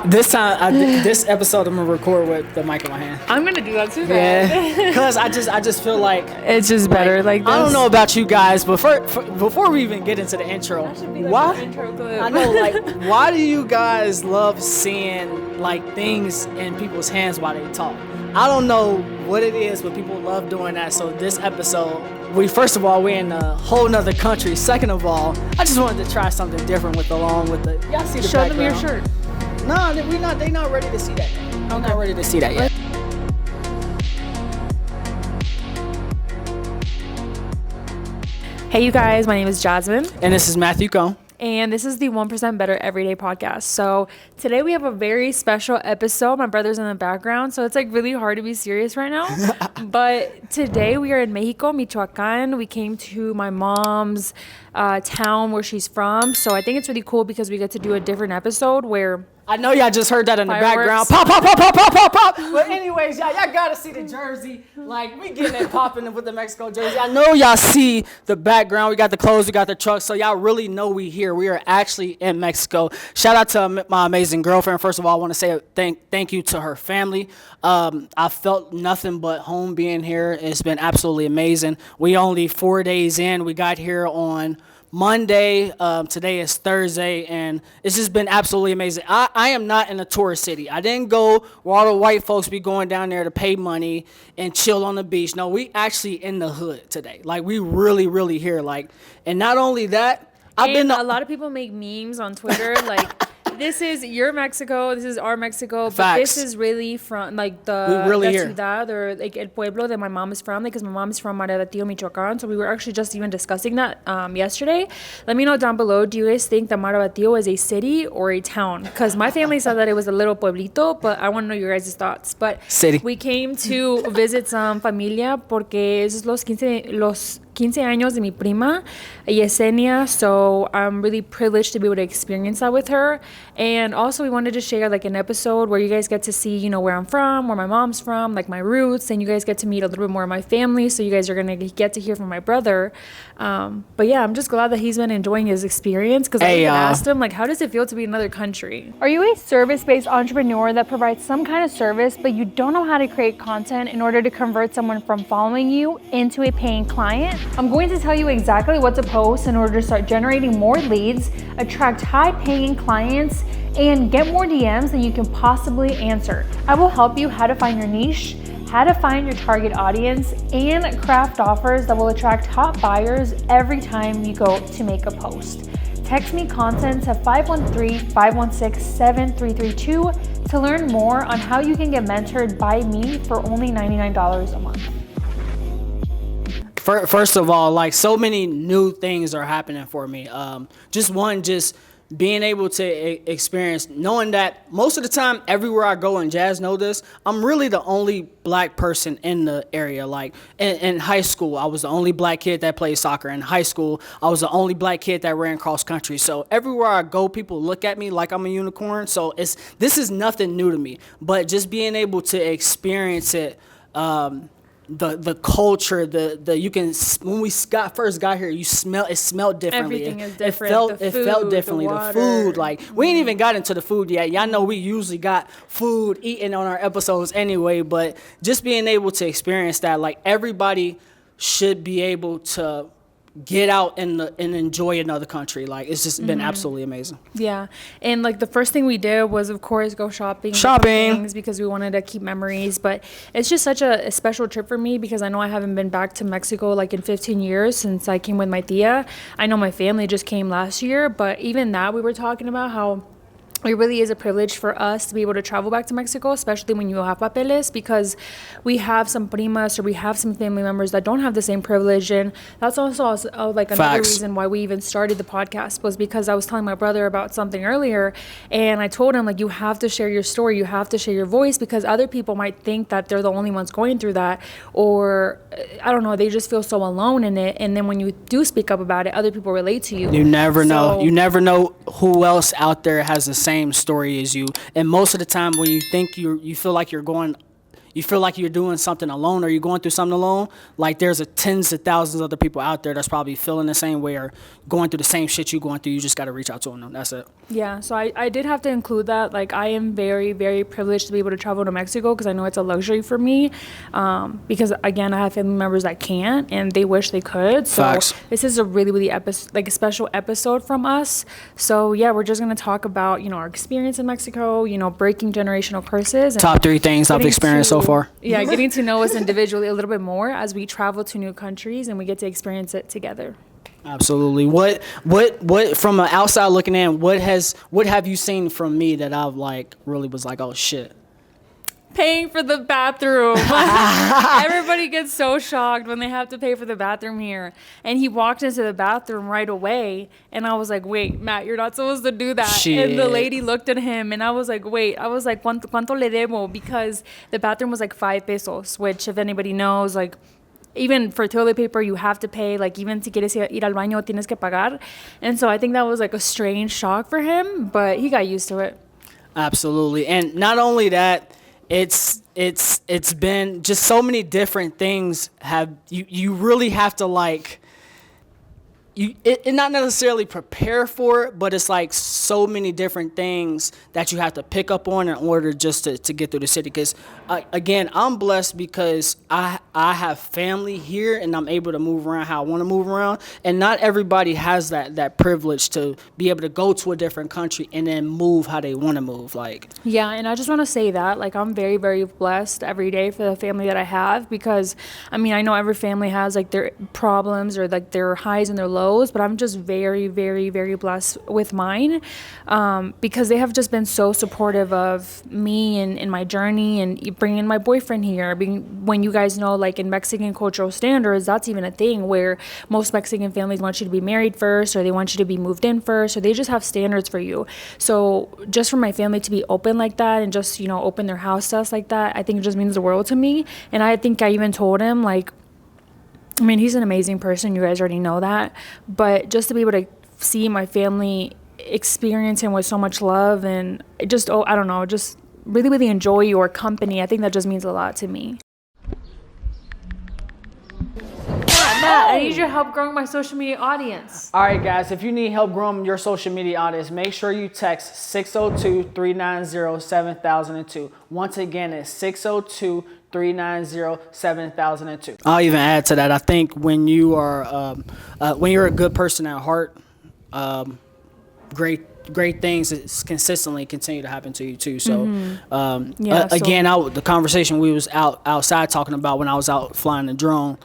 This episode, I'm gonna record with the mic in my hand. I'm gonna do that too. Yeah, because I just feel like it's just better like this. I don't know about you guys, but before we even get into the intro, why? I know, like, why do you guys love seeing like things in people's hands while they talk? I don't know what it is, but people love doing that. So this episode, first of all, we're in a whole nother country. Second of all, I just wanted to try something different along with the. Y'all see the Show background? them your shirt. No, they not ready to see that yet. I'm not ready to see that yet. Hey, you guys, my name is Jasmine. And this is Matthew Cohn. And this is the 1% Better Everyday podcast. So today we have a very special episode. My brother's in the background, so it's like really hard to be serious right now. But today we are in Mexico, Michoacan. We came to my mom's town where she's from. So I think it's really cool because we get to do a different episode where... I know y'all just heard that in the Fireworks. background. Pop, pop, pop, pop, pop, pop, pop. But anyways, y'all gotta see the jersey. Like, we getting it popping with the Mexico jersey. I know y'all see the background. We got the clothes, we got the trucks. So y'all really know we here. We are actually in Mexico. Shout out to my amazing girlfriend. First of all, I want to say thank you to her family. I felt nothing but home being here. It's been absolutely amazing. We only 4 days in. We got here on Monday. Today is Thursday, and it's just been absolutely amazing. I am not in a tourist city. I didn't go where all the white folks be going down there to pay money and chill on the beach. No, we actually in the hood today. Like, we really, really here. Like, and not only that, a lot of people make memes on Twitter like, this is your Mexico, this is our Mexico, but Facts. This is really from like We really la here. ciudad or like el pueblo that my mom is from, because my mom is from Marabatío, Michoacán. So we were actually just even discussing that yesterday. Let me know down below, do you guys think that Marabatío is a city or a town? Because my family said that it was a little pueblito, but I want to know your guys' thoughts. But City. We came to visit some familia porque es los 15 años de mi prima, Yesenia, so I'm really privileged to be able to experience that with her. And also we wanted to share like an episode where you guys get to see, you know, where I'm from, where my mom's from, like my roots, and you guys get to meet a little bit more of my family, so you guys are going to get to hear from my brother. But yeah, I'm just glad that he's been enjoying his experience, because I even asked him, like, how does it feel to be in another country? Are you a service-based entrepreneur that provides some kind of service, but you don't know how to create content in order to convert someone from following you into a paying client? I'm going to tell you exactly what to post in order to start generating more leads, attract high-paying clients, and get more DMs than you can possibly answer. I will help you how to find your niche, how to find your target audience, and craft offers that will attract top buyers every time you go to make a post. Text me content to 513-516-7332 to learn more on how you can get mentored by me for only $99 a month. First of all, like, so many new things are happening for me. Just being able to experience, knowing that most of the time, everywhere I go, and Jazz know this, I'm really the only black person in the area. Like, in high school, I was the only black kid that played soccer. In high school, I was the only black kid that ran cross country. So everywhere I go, people look at me like I'm a unicorn. So this is nothing new to me. But just being able to experience it, the culture, you can, when we first got here, it smelled differently. Everything is different. It felt differently. The food, like, we ain't even got into the food yet. Y'all know we usually got food eaten on our episodes anyway, but just being able to experience that, like, everybody should be able to get out and enjoy another country. Like, it's just been absolutely amazing. Yeah, and like the first thing we did was, of course, go shopping things, because we wanted to keep memories. But it's just such a special trip for me, because I know I haven't been back to Mexico like in 15 years since I came with my tia. I know my family just came last year, but even that, we were talking about how it really is a privilege for us to be able to travel back to Mexico, especially when you have papeles, because we have some primas or we have some family members that don't have the same privilege. And that's also like another reason why we even started the podcast, was because I was telling my brother about something earlier, and I told him, like, you have to share your story, you have to share your voice, because other people might think that they're the only ones going through that, or I don't know, they just feel so alone in it. And then when you do speak up about it, other people relate to you. You never know. You never know who else out there has the same story as you. And most of the time, when you think you feel like you're going you feel like you're doing something alone or you're going through something alone, like there's tens of thousands of other people out there that's probably feeling the same way or going through the same shit you're going through. You just got to reach out to them. That's it. Yeah, so I did have to include that. Like, I am very, very privileged to be able to travel to Mexico because I know it's a luxury for me. Because, again, I have family members that can't and they wish they could. So Facts. this is a really, really a special episode from us. So, yeah, we're just going to talk about, our experience in Mexico, breaking generational curses. And Top 3 things I've getting experienced so far. Yeah, getting to know us individually a little bit more as we travel to new countries and we get to experience it together. Absolutely. What from an outside looking in, what have you seen from me that I've really was like, oh shit? Paying for the bathroom. Everybody gets so shocked when they have to pay for the bathroom here. And he walked into the bathroom right away. And I was like, wait, Matt, you're not supposed to do that. Shit. And the lady looked at him and I was like, wait. I was like, ¿Cuánto le debo? Because the bathroom was like 5 pesos, which if anybody knows, even for toilet paper, you have to pay. Even si quieres ir al baño, tienes que pagar. And so I think that was a strange shock for him, but he got used to it. Absolutely. And not only that, it's been just so many different things you really have to not necessarily prepare for it, but it's so many different things that you have to pick up on in order just to get through the city. Because again, I'm blessed because I have family here and I'm able to move around how I want to move around. And not everybody has that privilege to be able to go to a different country and then move how they want to move. Yeah, and I just want to say that I'm very, very blessed every day for the family that I have because I know every family has their problems or their highs and their lows. But I'm just very, very, very blessed with mine because they have just been so supportive of me and in my journey and bringing my boyfriend here. When you guys know, in Mexican cultural standards, that's even a thing where most Mexican families want you to be married first or they want you to be moved in first or they just have standards for you. So just for my family to be open like that and just, open their house to us like that, I think it just means the world to me. And I think I even told him, he's an amazing person. You guys already know that. But just to be able to see my family experience him with so much love and just, I don't know, just really, really enjoy your company. I think that just means a lot to me. Matt, I need your help growing my social media audience. All right, guys, if you need help growing your social media audience, make sure you text 602-390-7002. Once again, it's 602-390-7002. I'll even add to that. I think when you're a good person at heart, great things consistently continue to happen to you too. So, the conversation we was outside talking about when I was out flying the drone,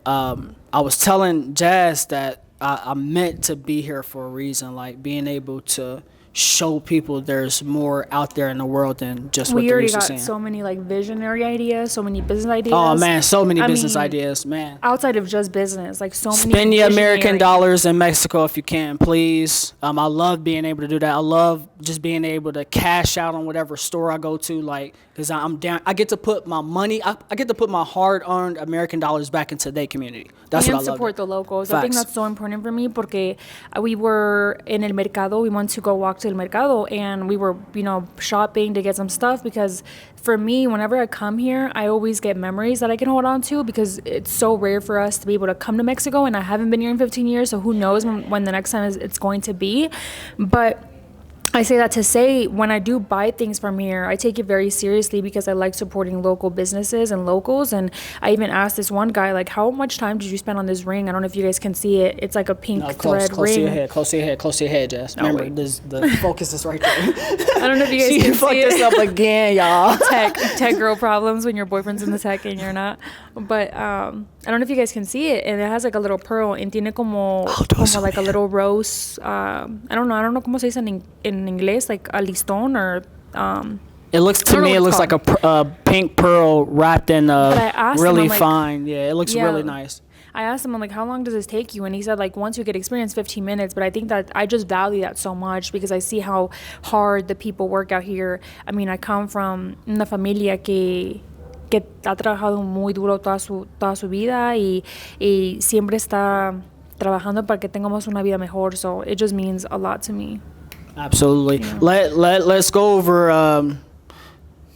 I was telling Jazz that I meant to be here for a reason, being able to show people there's more out there in the world than just what they're used to seeing. We already got so many visionary ideas, so many business ideas. Oh man, so many business ideas, man. Outside of just business, so many. Spend your American dollars in Mexico if you can, please. I love being able to do that. I love just being able to cash out on whatever store I go to, because I'm down. I get to put my money, I get to put my hard-earned American dollars back into their community. That's what I love. And support the locals. Facts. I think that's so important for me porque we were in El Mercado. We went to go walk to El Mercado and we were, shopping to get some stuff because for me, whenever I come here, I always get memories that I can hold on to because it's so rare for us to be able to come to Mexico and I haven't been here in 15 years, so who knows when the next time it's going to be. But I say that to say when I do buy things from here, I take it very seriously because I like supporting local businesses and locals. And I even asked this one guy, how much time did you spend on this ring? I don't know if you guys can see it. It's like a pink thread ring. Close to your head, Jess. Remember, the focus is right there. I don't know if you guys can fucked see it. this up again, y'all. Tech girl problems when your boyfriend's in the tech and you're not. But I don't know if you guys can see it. And it has a little pearl and tiene como a little rose. I don't know cómo se dice in English, a listón or it looks like a pink pearl wrapped in really fine. Yeah, it looks really nice. I asked him, how long does this take you? And he said, once you get experience, 15 minutes. But I think that I just value that so much because I see how hard the people work out here. I come from una familia que ha trabajado muy duro toda su vida y siempre está trabajando para que tengamos una vida mejor. So it just means a lot to me. Absolutely. Yeah. Let's go over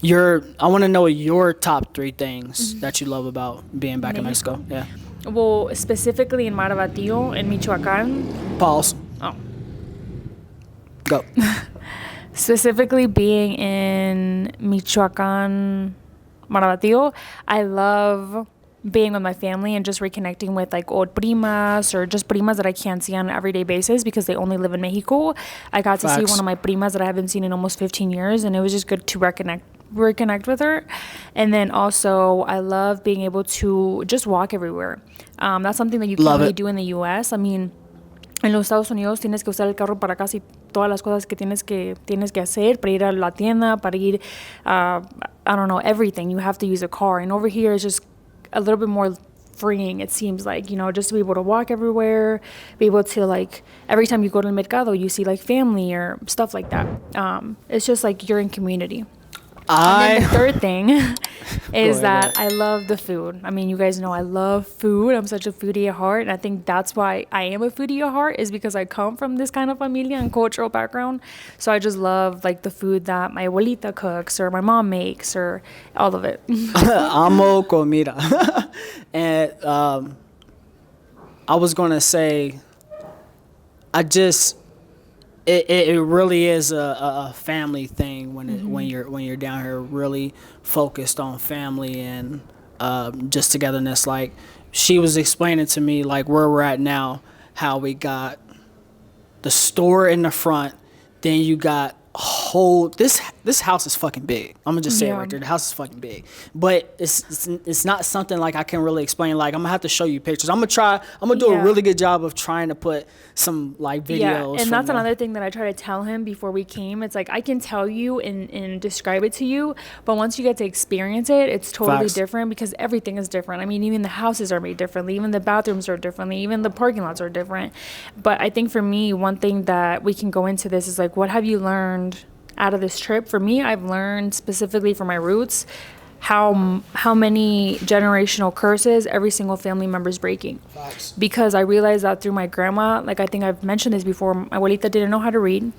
I want to know your top 3 things that you love about being back in Mexico. Yeah. Well, specifically in Marabatío, in Michoacán. Pause. Oh. Go. Specifically being in Michoacán, Marabatío, I love being with my family and just reconnecting with like old primas or just primas that I can't see on an everyday basis because they only live in Mexico. I got to see one of my primas that I haven't seen in almost 15 years, and it was just good to reconnect with her. And then also I love being able to just walk everywhere. That's something that you can't really do in the US. I mean, en los Estados Unidos tienes que usar el carro para casi todas las cosas que tienes que hacer, para ir a la tienda, para ir, I don't know, everything. You have to use a car. And over here it's just a little bit more freeing, it seems like, you know, just to be able to walk everywhere, be able to, like, every time you go to the mercado, you see, like, family or stuff like that. It's just, like, you're in community. And then the third thing is that I love the food. I mean, you guys know I love food. I'm such a foodie at heart. And I think that's why I am a foodie at heart, is because I come from this kind of familia and cultural background. So I just love, like, the food that my abuelita cooks or my mom makes or all of it. Amo comida. And I was going to say, It really is a family thing when you're down here, really focused on family and just togetherness. Like, she was explaining to me, like, where we're at now, how we got the store in the front, then you got this house is fucking big. I'm gonna just say it right there. The house is fucking big, but it's not something like I can really explain. Like, I'm gonna have to show you pictures. I'm gonna do a really good job of trying to put some like videos. Yeah, and that's another thing that I try to tell him before we came. It's like, I can tell you and describe it to you, but once you get to experience it, it's totally different, because everything is different. I mean, even the houses are made differently, even the bathrooms are differently, even the parking lots are different. But I think for me, one thing that we can go into this is like, what have you learned out of this trip? For me, I've learned specifically from my roots how many generational curses every single family member is breaking. Facts. Because I realized that through my grandma, like, I think I've mentioned this before, my abuelita didn't know how to read,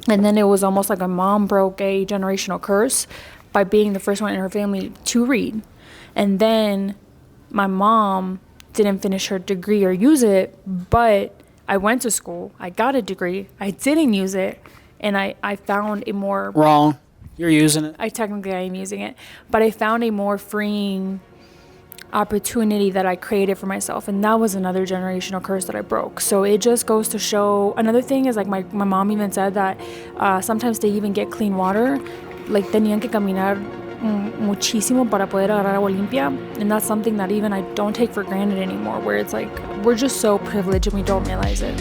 and then it was almost like my mom broke a generational curse by being the first one in her family to read. And then my mom didn't finish her degree or use it, but I went to school, I got a degree, I didn't use it, and I found a more... Wrong. You're using it. I am using it. But I found a more freeing opportunity that I created for myself. And that was another generational curse that I broke. So it just goes to show... Another thing is, like, my mom even said that sometimes they even get clean water. Like, tenían que caminar muchísimo para poder agarrar agua limpia. And that's something that even I don't take for granted anymore. Where it's like, we're just so privileged and we don't realize it.